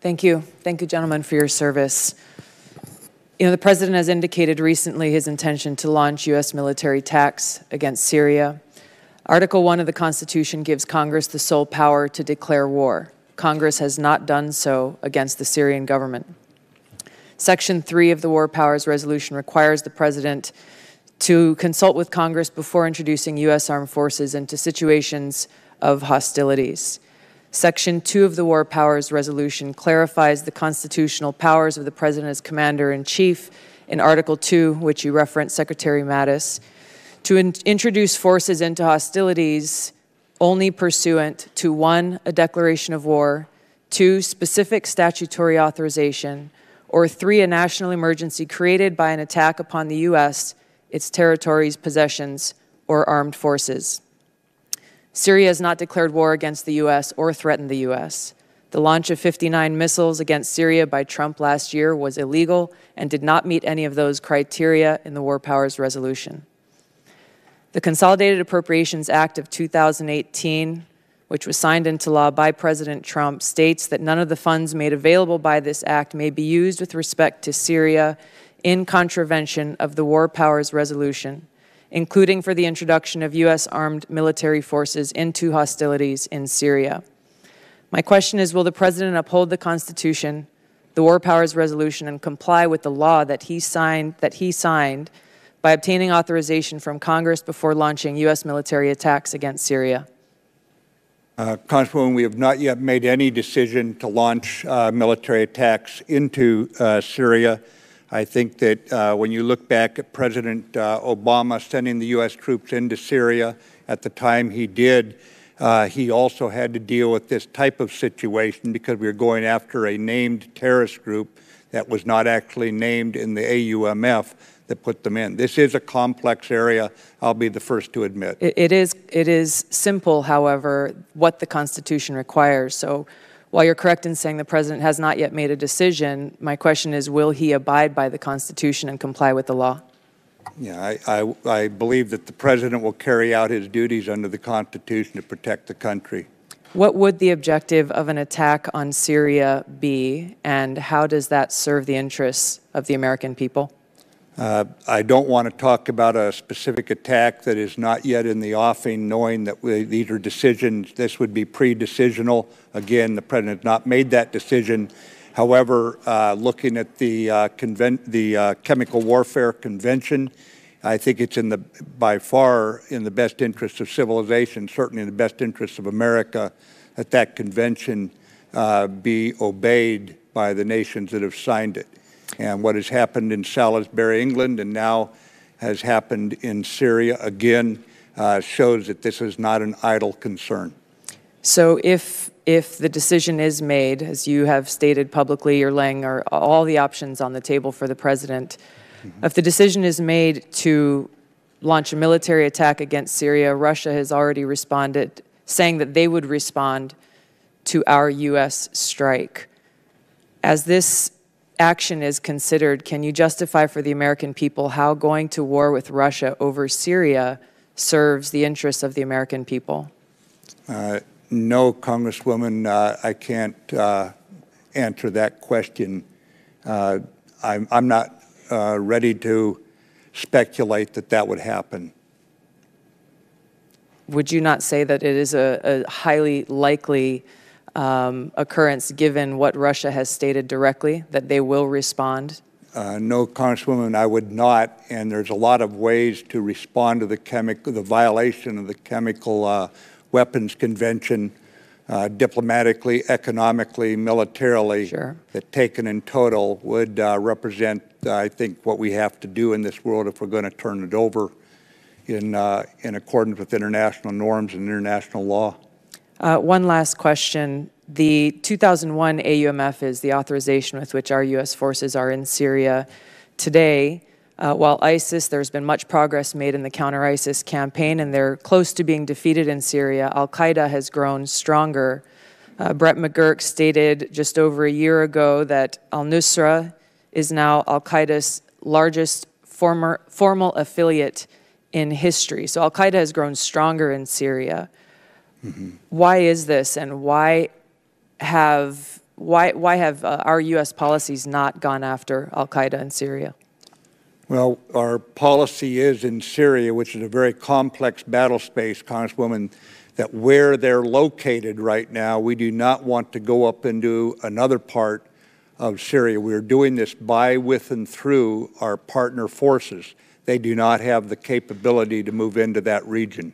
Thank you. Thank you, gentlemen, for your service. You know, the President has indicated recently his intention to launch U.S. military attacks against Syria. Article 1 of the Constitution gives Congress the sole power to declare war. Congress has not done so against the Syrian government. Section 3 of the War Powers Resolution requires the President to consult with Congress before introducing U.S. armed forces into situations of hostilities. Section 2 of the War Powers Resolution clarifies the constitutional powers of the President as Commander-in-Chief in Article 2, which you referenced, Secretary Mattis, to introduce forces into hostilities only pursuant to 1, a declaration of war, 2, specific statutory authorization, or 3, a national emergency created by an attack upon the U.S., its territories, possessions, or armed forces. Syria has not declared war against the U.S. or threatened the U.S. The launch of 59 missiles against Syria by Trump last year was illegal and did not meet any of those criteria in the War Powers Resolution. The Consolidated Appropriations Act of 2018, which was signed into law by President Trump, states that none of the funds made available by this act may be used with respect to Syria in contravention of the War Powers Resolution, including for the introduction of U.S. armed military forces into hostilities in Syria. My question is, will the President uphold the Constitution, the War Powers Resolution, and comply with the law that he signed by obtaining authorization from Congress before launching U.S. military attacks against Syria? Congresswoman, we have not yet made any decision to launch military attacks into Syria. I think that when you look back at President Obama sending the U.S. troops into Syria, at the time he did, he also had to deal with this type of situation because we were going after a named terrorist group that was not actually named in the AUMF that put them in. This is a complex area, I'll be the first to admit. It is simple, however, what the Constitution requires. So while you're correct in saying the President has not yet made a decision, my question is, will he abide by the Constitution and comply with the law? Yeah, I believe that the President will carry out his duties under the Constitution to protect the country. What would the objective of an attack on Syria be, and how does that serve the interests of the American people? I don't want to talk about a specific attack that is not yet in the offing, knowing that these are decisions. This would be pre-decisional. Again, the President has not made that decision. However, looking at the Chemical Warfare Convention, I think it's by far in the best interest of civilization, certainly in the best interest of America, that that convention be obeyed by the nations that have signed it. And what has happened in Salisbury, England, and now has happened in Syria again, shows that this is not an idle concern. So if the decision is made, as you have stated publicly, you're laying all the options on the table for the President. If the decision is made to launch a military attack against Syria, Russia has already responded, saying that they would respond to our U.S. strike. As this action is considered, can you justify for the American people how going to war with Russia over Syria serves the interests of the American people? No, Congresswoman, I can't answer that question. I'm not ready to speculate that that would happen. Would you not say that it is a highly likely occurrence given what Russia has stated directly, that they will respond? No, Congresswoman, I would not. And there's a lot of ways to respond to the violation of the Chemical Weapons Convention, diplomatically, economically, militarily, Sure. that taken in total would represent, I think, what we have to do in this world if we're going to turn it over in accordance with international norms and international law. One last question. The 2001 AUMF is the authorization with which our U.S. forces are in Syria today. While there's been much progress made in the counter-ISIS campaign, and they're close to being defeated in Syria, Al-Qaeda has grown stronger. Brett McGurk stated just over a year ago that al-Nusra is now Al-Qaeda's largest formal affiliate in history. So Al-Qaeda has grown stronger in Syria. Why is this, and why have Why have our U.S. policies not gone after al-Qaeda in Syria? Well, our policy is in Syria, which is a very complex battle space, Congresswoman, that where they're located right now, we do not want to go up into another part of Syria. We're doing this by, with, and through our partner forces. They do not have the capability to move into that region.